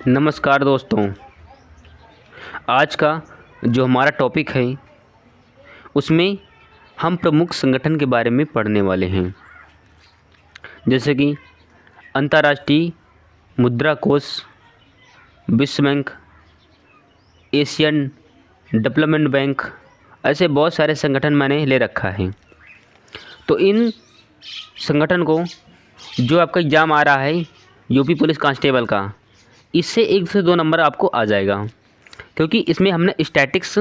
नमस्कार दोस्तों। आज का जो हमारा टॉपिक है उसमें हम प्रमुख संगठन के बारे में पढ़ने वाले हैं, जैसे कि अंतर्राष्ट्रीय मुद्रा कोष, विश्व बैंक, एशियन डेवलपमेंट बैंक, ऐसे बहुत सारे संगठन मैंने ले रखा है। तो इन संगठन को जो आपका एग्ज़ाम आ रहा है यूपी पुलिस कांस्टेबल का, इससे 1 से 2 नंबर आपको आ जाएगा, क्योंकि इसमें हमने स्टैटिक्स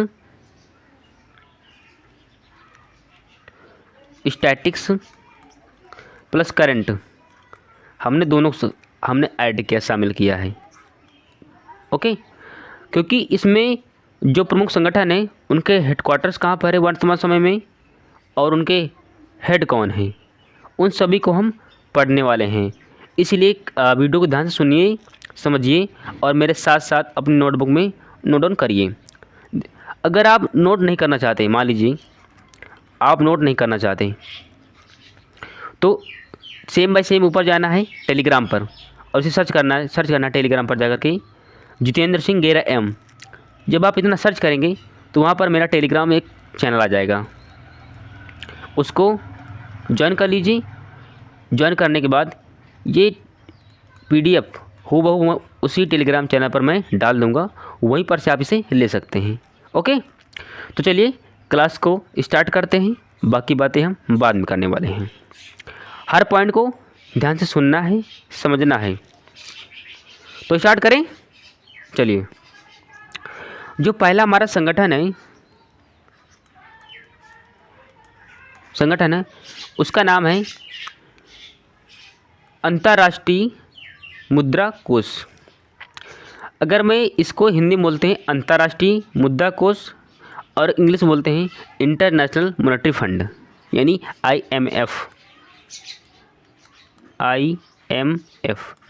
प्लस करंट हमने दोनों हमने ऐड किया, शामिल किया है। ओके, क्योंकि इसमें जो प्रमुख संगठन है उनके हेडक्वार्टर्स कहाँ पर है वर्तमान समय में और उनके हेड कौन हैं, उन सभी को हम पढ़ने वाले हैं। इसलिए वीडियो को ध्यान से सुनिए, समझिए और मेरे साथ साथ अपनी नोटबुक में नोट डाउन करिए। अगर आप नोट नहीं करना चाहते, मान लीजिए आप नोट नहीं करना चाहते, तो सेम बाय सेम ऊपर जाना है टेलीग्राम पर और उसे सर्च करना है टेलीग्राम पर जाकर के जितेंद्र सिंह गेरा एम। जब आप इतना सर्च करेंगे तो वहाँ पर मेरा टेलीग्राम एक चैनल आ जाएगा, उसको ज्वाइन कर लीजिए। ज्वाइन करने के बाद ये PDF हूबहू उसी टेलीग्राम चैनल पर मैं डाल दूंगा, वहीं पर से आप इसे ले सकते हैं। ओके, तो चलिए क्लास को स्टार्ट करते हैं, बाकी बातें हम बाद में करने वाले हैं। हर पॉइंट को ध्यान से सुनना है, समझना है। तो स्टार्ट करें। चलिए, जो पहला हमारा संगठन है उसका नाम है अंतर्राष्ट्रीय मुद्रा कोष। अगर मैं इसको हिंदी में बोलते हैं अंतर्राष्ट्रीय मुद्रा कोष और इंग्लिश में बोलते हैं इंटरनेशनल मॉनेटरी फंड, यानी IMF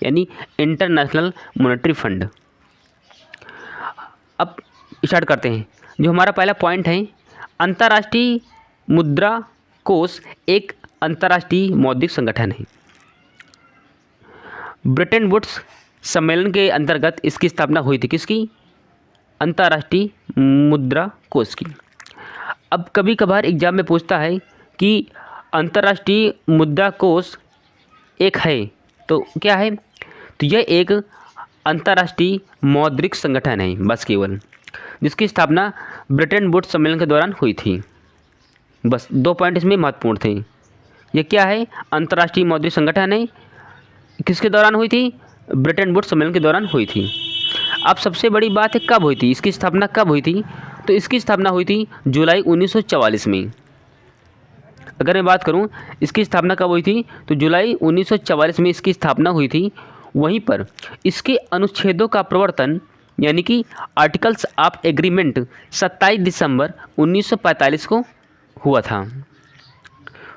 यानी इंटरनेशनल मॉनेटरी फंड। अब स्टार्ट करते हैं। जो हमारा पहला पॉइंट है, अंतर्राष्ट्रीय मुद्रा कोष एक अंतर्राष्ट्रीय मौद्रिक संगठन है। ब्रेटन वुड्स सम्मेलन के अंतर्गत इसकी स्थापना हुई थी। किसकी? अंतर्राष्ट्रीय मुद्रा कोष की। अब कभी कभार एग्जाम में पूछता है कि अंतर्राष्ट्रीय मुद्रा कोष एक है तो क्या है, तो यह एक अंतर्राष्ट्रीय मौद्रिक संगठन है बस केवल, जिसकी स्थापना ब्रेटन वुड्स सम्मेलन के दौरान हुई थी। बस 2 पॉइंट इसमें महत्वपूर्ण थे। यह क्या है? अंतर्राष्ट्रीय मौद्रिक संगठन है। किसके दौरान हुई थी? ब्रेटन वुड्स सम्मेलन के दौरान हुई थी। अब सबसे बड़ी बात है कब हुई थी, इसकी स्थापना कब हुई थी? तो इसकी स्थापना हुई थी जुलाई 1944 में। अगर मैं बात करूं इसकी स्थापना कब हुई थी, तो जुलाई 1944 में इसकी स्थापना हुई थी। वहीं पर इसके अनुच्छेदों का प्रवर्तन यानी कि आर्टिकल्स ऑफ एग्रीमेंट 27 दिसंबर 1945 को हुआ था।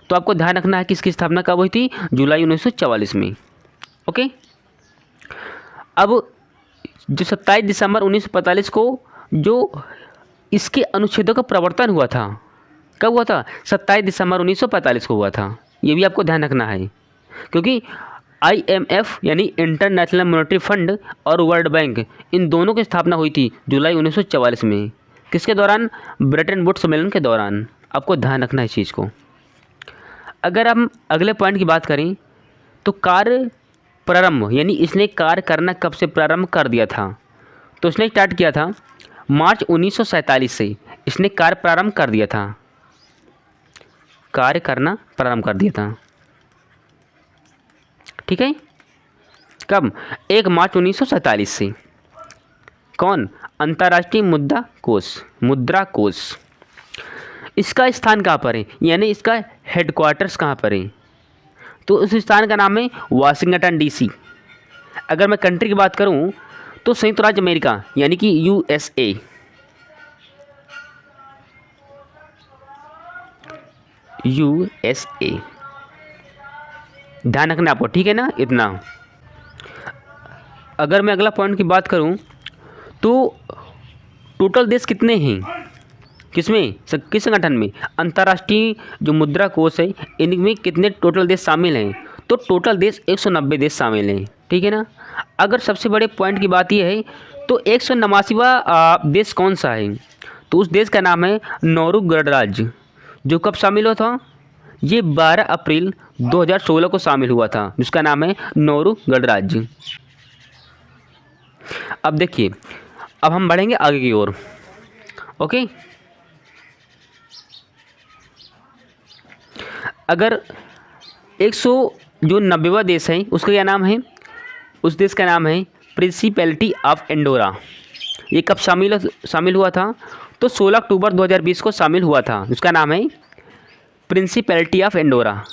तो आपको ध्यान रखना है कि इसकी स्थापना कब हुई थी? जुलाई 1944 में। ओके, अब जो 27 दिसंबर 1945 को जो इसके अनुच्छेदों का प्रवर्तन हुआ था, कब हुआ था? 27 दिसंबर 1945 को हुआ था। ये भी आपको ध्यान रखना है, क्योंकि IMF यानी इंटरनेशनल मॉनेटरी फंड और वर्ल्ड बैंक, इन दोनों की स्थापना हुई थी जुलाई 1944 में। किसके दौरान? ब्रेटन वुड्स सम्मेलन के दौरान। आपको ध्यान रखना है इस चीज़ को। अगर हम अगले पॉइंट की बात करें तो कार्य प्रारंभ, यानी इसने कार्य करना कब से प्रारंभ कर दिया था, तो इसने स्टार्ट किया था मार्च 1947 से। इसने कार्य प्रारंभ कर दिया था, कार्य करना प्रारंभ कर दिया था। ठीक है, कब? 1 मार्च 1947 से। कौन? अंतर्राष्ट्रीय मुद्रा कोष। इसका स्थान कहाँ पर है, यानी इसका हेडक्वार्टर्स कहाँ पर है, तो उस स्थान का नाम है वाशिंगटन DC। अगर मैं कंट्री की बात करूं तो संयुक्त राज्य अमेरिका यानी कि USA। ध्यान रखना आपको, ठीक है ना, इतना। अगर मैं अगला पॉइंट की बात करूं तो टोटल देश कितने हैं, किसमें, किस संगठन में? अंतर्राष्ट्रीय जो मुद्रा कोष है, इनमें कितने टोटल देश शामिल हैं? तो टोटल देश 190 देश शामिल हैं, ठीक है ना। अगर सबसे बड़े पॉइंट की बात यह है तो 189वां देश कौन सा है, तो उस देश का नाम है नौरू गणराज्य, जो कब शामिल हुआ था, ये 12 अप्रैल 2016 को शामिल हुआ था, जिसका नाम है नौरू गणराज्य। अब देखिए, अब हम बढ़ेंगे आगे की ओर। ओके, अगर 190वां देश है उसका क्या नाम है, उस देश का नाम है प्रिंसिपैलिटी ऑफ एंडोरा। ये कब शामिल हुआ था, तो 16 अक्टूबर 2020 को शामिल हुआ था, उसका नाम है प्रिंसिपैलिटी ऑफ एंडोरा।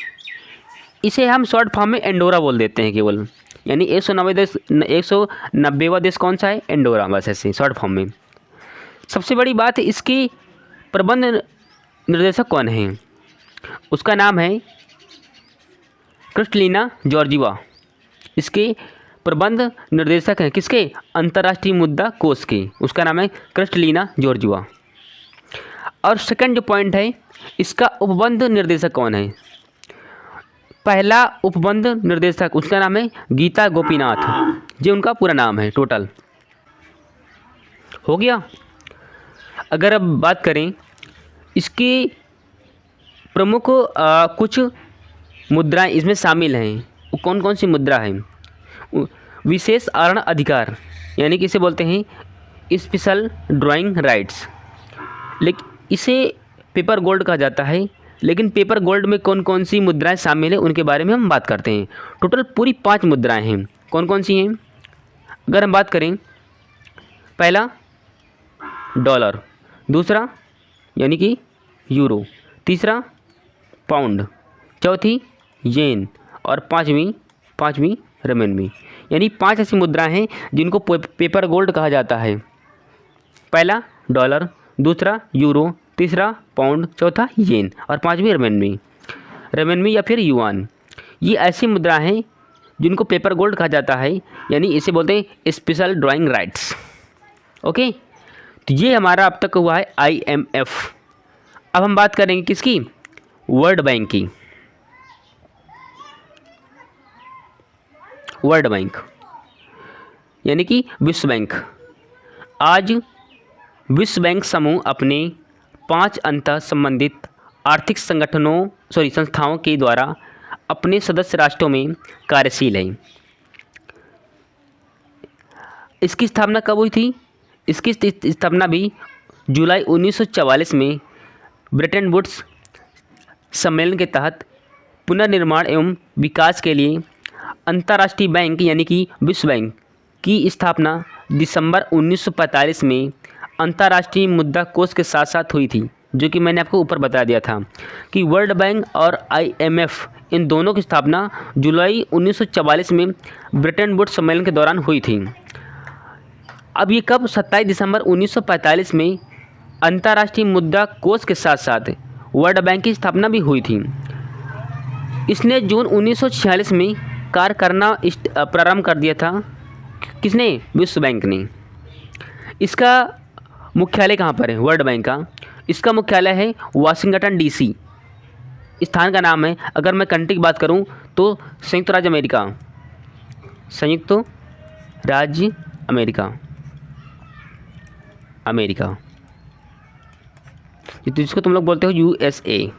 इसे हम शॉर्ट फॉर्म में एंडोरा बोल देते हैं केवल, यानी 190वां देश कौन सा है, एंडोरा, बस ऐसे शॉर्ट फॉर्म में। सबसे बड़ी बात है, इसकी प्रबंध निर्देशक कौन है, उसका नाम है क्रिस्टलिना जॉर्जिवा। इसके प्रबंध निर्देशक हैं किसके, अंतर्राष्ट्रीय मुद्रा कोष के, उसका नाम है क्रिस्टलिना जॉर्जिवा। और सेकंड जो पॉइंट है, इसका उपबंध निर्देशक कौन है, पहला उपबंध निर्देशक उसका नाम है गीता गोपीनाथ, जो उनका पूरा नाम है। टोटल हो गया। अगर अब बात करें इसकी प्रमुख कुछ मुद्राएं इसमें शामिल हैं, वो कौन कौन सी मुद्रा है, विशेष आवरण अधिकार, यानी कि इसे बोलते हैं स्पेशल ड्राइंग राइट्स, लेकिन इसे पेपर गोल्ड कहा जाता है। लेकिन पेपर गोल्ड में कौन कौन सी मुद्राएं शामिल हैं उनके बारे में हम बात करते हैं। टोटल पूरी 5 मुद्राएं हैं, कौन कौन सी हैं, अगर हम बात करें, पहला डॉलर, दूसरा यानी कि यूरो, तीसरा पाउंड, चौथी येन और पाँचवीं रेमनबी। यानी 5 ऐसी मुद्राएं हैं जिनको पेपर गोल्ड कहा जाता है। पहला डॉलर, दूसरा यूरो, तीसरा पाउंड, चौथा येन और पाँचवीं रेमनबी या फिर युआन। ये ऐसी मुद्रा हैं जिनको पेपर गोल्ड कहा जाता है, यानी इसे बोलते हैं स्पेशल ड्राइंग राइट्स। ओके, तो ये हमारा अब तक हुआ है IMF। अब हम बात करेंगे किसकी, वर्ल्ड बैंक की। वर्ल्ड बैंक यानी कि विश्व बैंक। आज विश्व बैंक समूह अपने 5 अंतः संबंधित आर्थिक संस्थाओं के द्वारा अपने सदस्य राष्ट्रों में कार्यशील है। इसकी स्थापना कब हुई थी, इसकी स्थापना भी जुलाई 1944 में ब्रेटन वुड्स सम्मेलन के तहत पुनर्निर्माण एवं विकास के लिए अंतर्राष्ट्रीय बैंक यानी कि विश्व बैंक की स्थापना दिसंबर 1945 में अंतर्राष्ट्रीय मुद्रा कोष के साथ साथ हुई थी, जो कि मैंने आपको ऊपर बता दिया था कि वर्ल्ड बैंक और IMF इन दोनों की स्थापना जुलाई 1944 में ब्रेटन वुड्स सम्मेलन के दौरान हुई थी। अब ये कब, 27 दिसंबर 1945 में अंतर्राष्ट्रीय मुद्रा कोष के साथ साथ वर्ल्ड बैंक की स्थापना भी हुई थी। इसने जून 1946 में कार्य करना प्रारंभ कर दिया था, किसने, विश्व बैंक ने। इसका मुख्यालय कहाँ पर है, वर्ल्ड बैंक का, इसका मुख्यालय है वाशिंगटन DC। स्थान का नाम है, अगर मैं कंट्री की बात करूं तो संयुक्त राज्य अमेरिका, जिसको तुम लोग बोलते हो USA।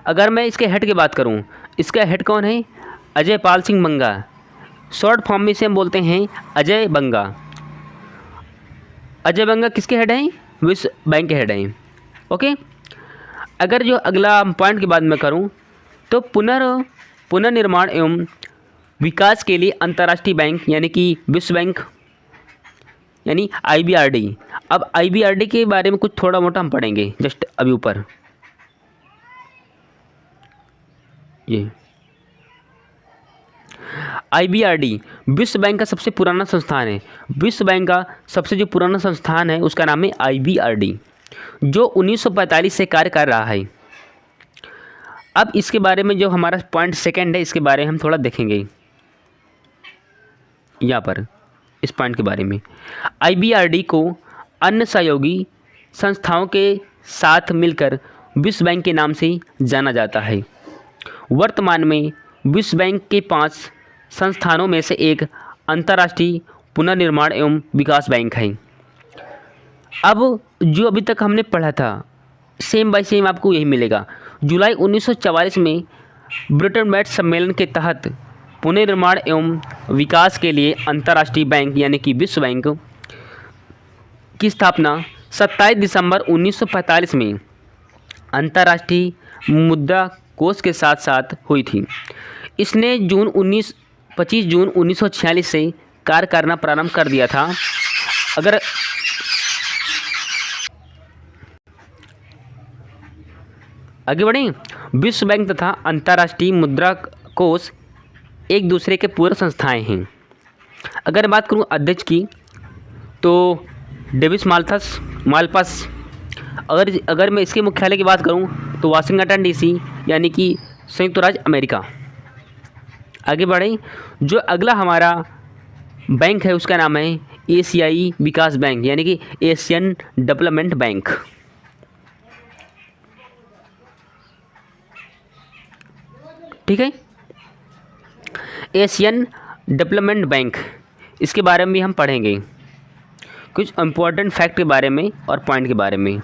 अगर मैं इसके हेड की बात करूं, इसका हेड कौन है, अजय पाल सिंह बंगा। शॉर्ट फॉर्म में इसे हम बोलते हैं अजय बंगा। अजय बंगा किसके हेड हैं, विश्व बैंक के हेड हैं। ओके, अगर जो अगला पॉइंट की बात मैं करूं तो पुनर्निर्माण एवं विकास के लिए अंतर्राष्ट्रीय बैंक यानी कि विश्व बैंक यानी IBRD। अब IBRD के बारे में कुछ थोड़ा मोटा हम पढ़ेंगे जस्ट अभी ऊपर। ये IBRD विश्व बैंक का सबसे पुराना संस्थान है। विश्व बैंक का सबसे जो पुराना संस्थान है उसका नाम है IBRD, जो 1945 से कार्य कर रहा है। अब इसके बारे में जो हमारा पॉइंट सेकंड है, इसके बारे में हम थोड़ा देखेंगे यहाँ पर। इस पॉइंट के बारे में, IBRD को अन्य सहयोगी संस्थाओं के साथ मिलकर विश्व बैंक के नाम से जाना जाता है। वर्तमान में विश्व बैंक के 5 संस्थानों में से एक अंतर्राष्ट्रीय पुनर्निर्माण एवं विकास बैंक है। अब जो अभी तक हमने पढ़ा था सेम बाय सेम आपको यही मिलेगा। जुलाई 1944 में ब्रिटन वेट्स सम्मेलन के तहत पुनर्निर्माण एवं विकास के लिए अंतर्राष्ट्रीय बैंक यानी कि विश्व बैंक की स्थापना 27 दिसंबर 1945 में अंतर्राष्ट्रीय मुद्रा कोष के साथ साथ हुई थी। इसने 25 जून 1946 से कार्य करना प्रारंभ कर दिया था। अगर आगे बढ़ें, विश्व बैंक तथा अंतर्राष्ट्रीय मुद्रा कोष एक दूसरे के पूरक संस्थाएं हैं। अगर बात करूं अध्यक्ष की तो डेविस माल्पास। अगर मैं इसके मुख्यालय की बात करूं तो वाशिंगटन डीसी यानी कि संयुक्त राज्य अमेरिका। आगे बढ़ें, जो अगला हमारा बैंक है उसका नाम है एशियाई विकास बैंक यानी कि एशियन डेवलपमेंट बैंक। ठीक है, एशियन डेवलपमेंट बैंक, इसके बारे में भी हम पढ़ेंगे कुछ इम्पोर्टेंट फैक्ट के बारे में और पॉइंट के बारे में।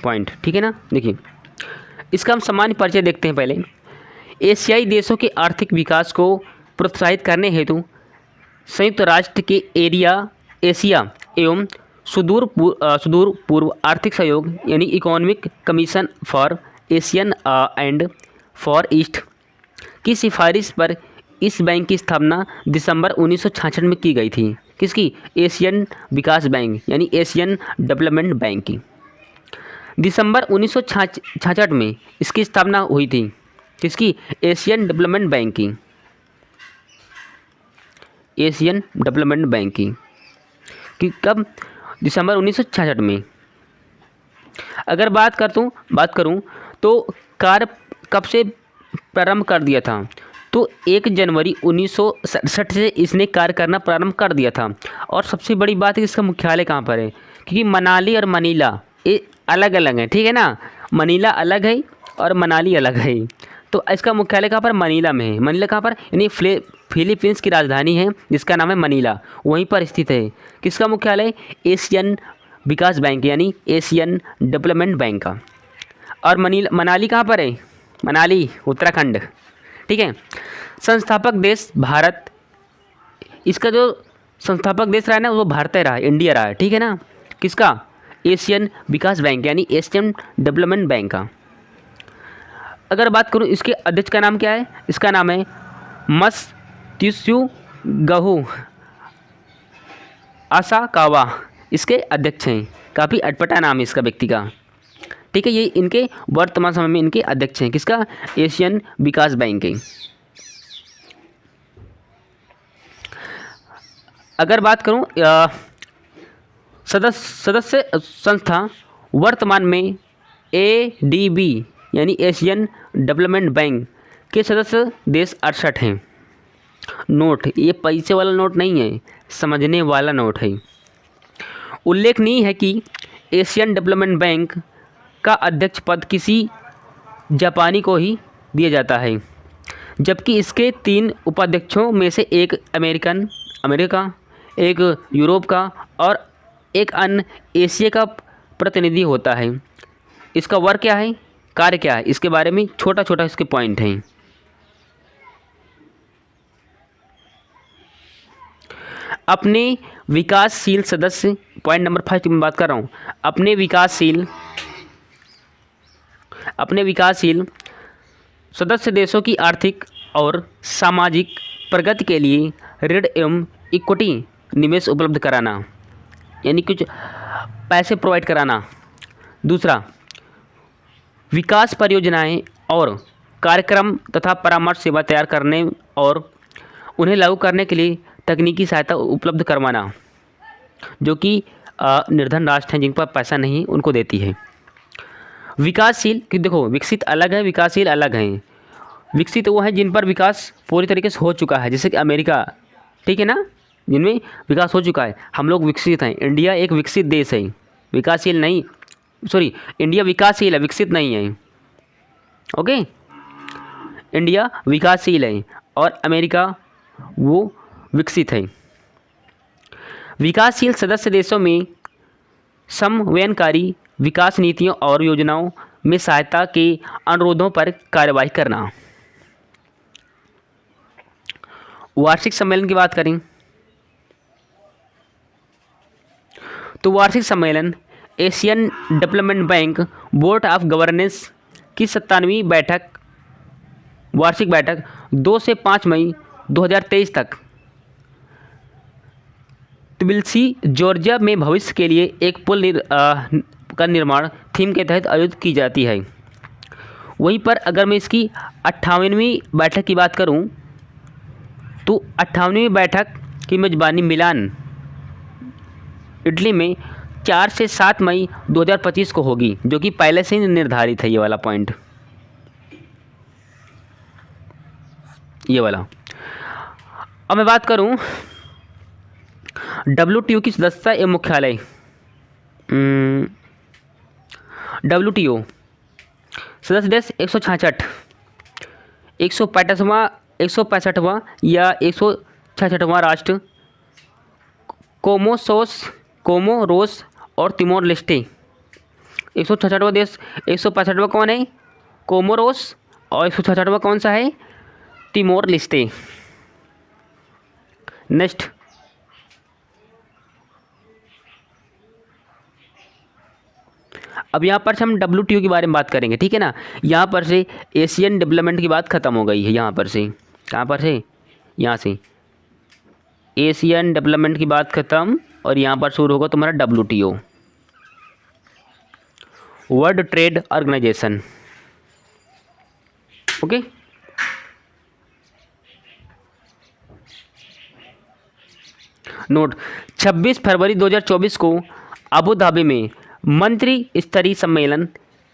पॉइंट ठीक है ना। देखिए इसका हम सामान्य परिचय देखते हैं। पहले एशियाई देशों के आर्थिक विकास को प्रोत्साहित करने हेतु संयुक्त राष्ट्र के एशिया एवं सुदूर पूर्व आर्थिक सहयोग यानी economic commission for Asian and for east की सिफारिश पर इस बैंक की स्थापना दिसंबर 1966 में की गई थी। किसकी? एशियन विकास बैंक यानी एशियन डेवलपमेंट बैंक की। दिसंबर 1966 में इसकी स्थापना हुई थी। किसकी? एशियन डेवलपमेंट बैंक की। एशियन डेवलपमेंट बैंक की कि कब? दिसंबर 1966 में। अगर बात करूं तो कार्य कब से प्रारंभ कर दिया था? तो 1 जनवरी 1967 से इसने कार्य करना प्रारंभ कर दिया था। और सबसे बड़ी बात है इसका मुख्यालय कहाँ पर है, क्योंकि मनाली और मनीला ये अलग अलग हैं। ठीक है ना, मनीला अलग है और मनाली अलग है। तो इसका मुख्यालय कहाँ पर? मनीला में है। मनीला कहाँ पर? यानी फिलीपींस की राजधानी है जिसका नाम है मनीला, वहीं पर स्थित है। किसका मुख्यालय? एशियन विकास बैंक यानी एशियन डेवलपमेंट बैंक का। और मनाली कहाँ पर है? मनाली उत्तराखंड। ठीक है। संस्थापक देश भारत, इसका जो संस्थापक देश रहा है ना वो भारत रहा है, इंडिया रहा है। ठीक है ना। किसका? एशियन विकास बैंक यानी एशियन डेवलपमेंट बैंक का। अगर बात करूं इसके अध्यक्ष का नाम क्या है? इसका नाम है मत्स्युगुह असाकावा, इसके अध्यक्ष हैं। काफ़ी अटपटा नाम है इसका व्यक्ति का। ठीक है, ये इनके वर्तमान समय में इनके अध्यक्ष हैं। किसका? एशियन विकास बैंक के। अगर बात करूं सदस्य संस्था वर्तमान में ADB यानी एशियन डेवलपमेंट बैंक के सदस्य देश 68 हैं। नोट, ये पैसे वाला नोट नहीं है, समझने वाला नोट है। उल्लेखनीय है कि एशियन डेवलपमेंट बैंक का अध्यक्ष पद किसी जापानी को ही दिया जाता है, जबकि इसके 3 उपाध्यक्षों में से एक अमेरिका, एक यूरोप का और एक अन्य एशिया का प्रतिनिधि होता है। इसका वर्क क्या है, कार्य क्या है, इसके बारे में छोटा छोटा इसके पॉइंट हैं। अपने विकासशील सदस्य, पॉइंट नंबर 5 की मैं बात कर रहा हूँ। अपने विकासशील सदस्य देशों की आर्थिक और सामाजिक प्रगति के लिए ऋण एवं इक्विटी निवेश उपलब्ध कराना यानी कुछ पैसे प्रोवाइड कराना। दूसरा, विकास परियोजनाएं और कार्यक्रम तथा परामर्श सेवा तैयार करने और उन्हें लागू करने के लिए तकनीकी सहायता उपलब्ध करवाना, जो कि निर्धन राष्ट्र हैं जिन पर पैसा नहीं उनको देती है। विकासशील, कि देखो विकसित अलग है, विकासशील अलग हैं। विकसित वो है जिन पर विकास पूरी तरीके से हो चुका है, जैसे कि अमेरिका, ठीक है ना, जिनमें विकास हो चुका है। हम लोग विकसित हैं, इंडिया एक विकसित देश है, विकासशील नहीं। सॉरी, इंडिया विकासशील है, विकसित नहीं है। ओके, इंडिया विकासशील है और अमेरिका वो विकसित है। विकासशील सदस्य देशों में समन्वयनकारी विकास नीतियों और योजनाओं में सहायता के अनुरोधों पर कार्रवाई करना। वार्षिक सम्मेलन की बात करें तो वार्षिक सम्मेलन Asian development bank board of governance की 97वीं बैठक, वार्षिक बैठक 2 से 5 मई 2023 तक ट्बिलिसी जॉर्जिया में भविष्य के लिए एक पुल का निर्माण थीम के तहत आयोजित की जाती है। वहीं पर अगर मैं इसकी 58वीं बैठक की बात करूं तो 58वीं बैठक की मेजबानी मिलान इटली में 4 से 7 मई 2025 को होगी, जो कि पहले से ही निर्धारित है। ये वाला पॉइंट, ये वाला। अब मैं बात करूं WTO की सदस्यता एवं मुख्यालय। WTO सदस्य देश 166, 165वां या 166वां राष्ट्र कोमोरोस और तिमोर लेस्टे। 166वां देश, 165वां कौन है? कोमोरोस। और 166वां कौन सा है? Timor Leste. नेक्स्ट, अब यहाँ पर से हम WTO के बारे में बात करेंगे, ठीक है ना। यहाँ पर से एशियन डेवलपमेंट की बात ख़त्म हो गई है। यहाँ पर से, कहाँ पर से? यहाँ से एशियन डेवलपमेंट की बात ख़त्म और यहाँ पर शुरू होगा तुम्हारा WTO, world trade organization. Okay, note, 26 फरवरी 2024 को अबू धाबी में मंत्री स्तरीय सम्मेलन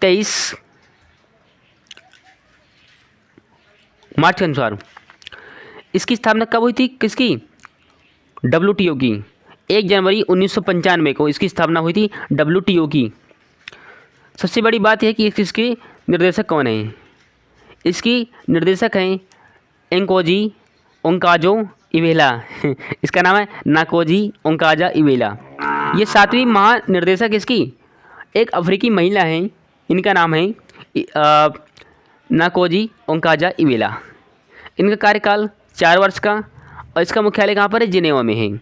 23 मार्च के अनुसार। इसकी स्थापना कब हुई थी? किसकी? WTO की। 1 जनवरी 1995 को इसकी स्थापना हुई थी WTO की। सबसे बड़ी बात यह कि इसके निर्देशक कौन हैं? इसकी निर्देशक हैं एंकोजी ओंकाजो इवेला। इसका नाम है नाकोजी ओंकाजा इवेला। ये 7वीं महानिर्देशक इसकी एक अफ्रीकी महिला हैं। इनका नाम है नाकोजी ओंकाजा इवेला। इनका कार्यकाल 4 वर्ष का और इसका मुख्यालय कहाँ पर है? जिनेवा में है।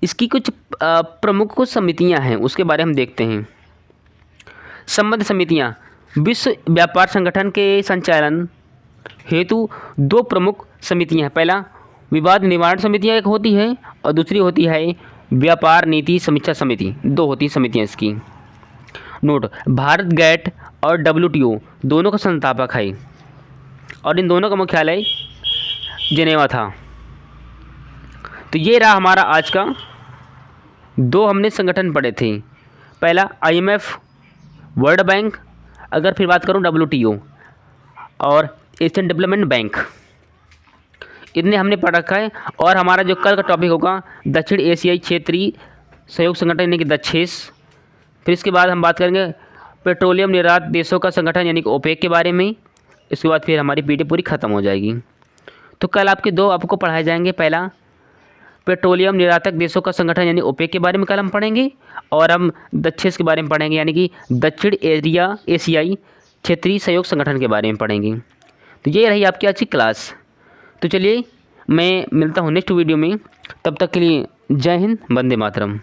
इसकी कुछ प्रमुख कुछ समितियां हैं, उसके बारे में हम देखते हैं। संबद्ध समितियां विश्व व्यापार संगठन के संचालन हेतु 2 प्रमुख समितियां हैं। पहला विवाद निवारण समितियां एक होती है और दूसरी होती है व्यापार नीति समीक्षा समिति। 2 होती समितियां इसकी। नोट, भारत गैट और WTO दोनों का संस्थापक है और इन दोनों का मुख्यालय जिनेवा था। तो ये रहा हमारा आज का। 2 हमने संगठन पढ़े थे। पहला IMF, वर्ल्ड बैंक, अगर फिर बात करूं WTO और एशियन डेवलपमेंट बैंक। इतने हमने पढ़ रखा है। और हमारा जो कल का टॉपिक होगा दक्षिण एशियाई क्षेत्रीय सहयोग संगठन यानी कि दक्षेस। फिर इसके बाद हम बात करेंगे पेट्रोलियम निर्यात देशों का संगठन यानी कि OPEC के बारे में। इसके बाद फिर हमारी पीडी पूरी ख़त्म हो जाएगी। तो कल आपको पढ़ाए जाएंगे। पहला पेट्रोलियम निर्यातक देशों का संगठन यानी OPEC के बारे में कल हम पढ़ेंगे और हम दक्षेस के बारे में पढ़ेंगे यानी कि दक्षिण एशियाई क्षेत्रीय सहयोग संगठन के बारे में पढ़ेंगे। तो ये रही आपकी आज की क्लास। तो चलिए मैं मिलता हूँ नेक्स्ट वीडियो में। तब तक के लिए जय हिंद, वंदे मातरम।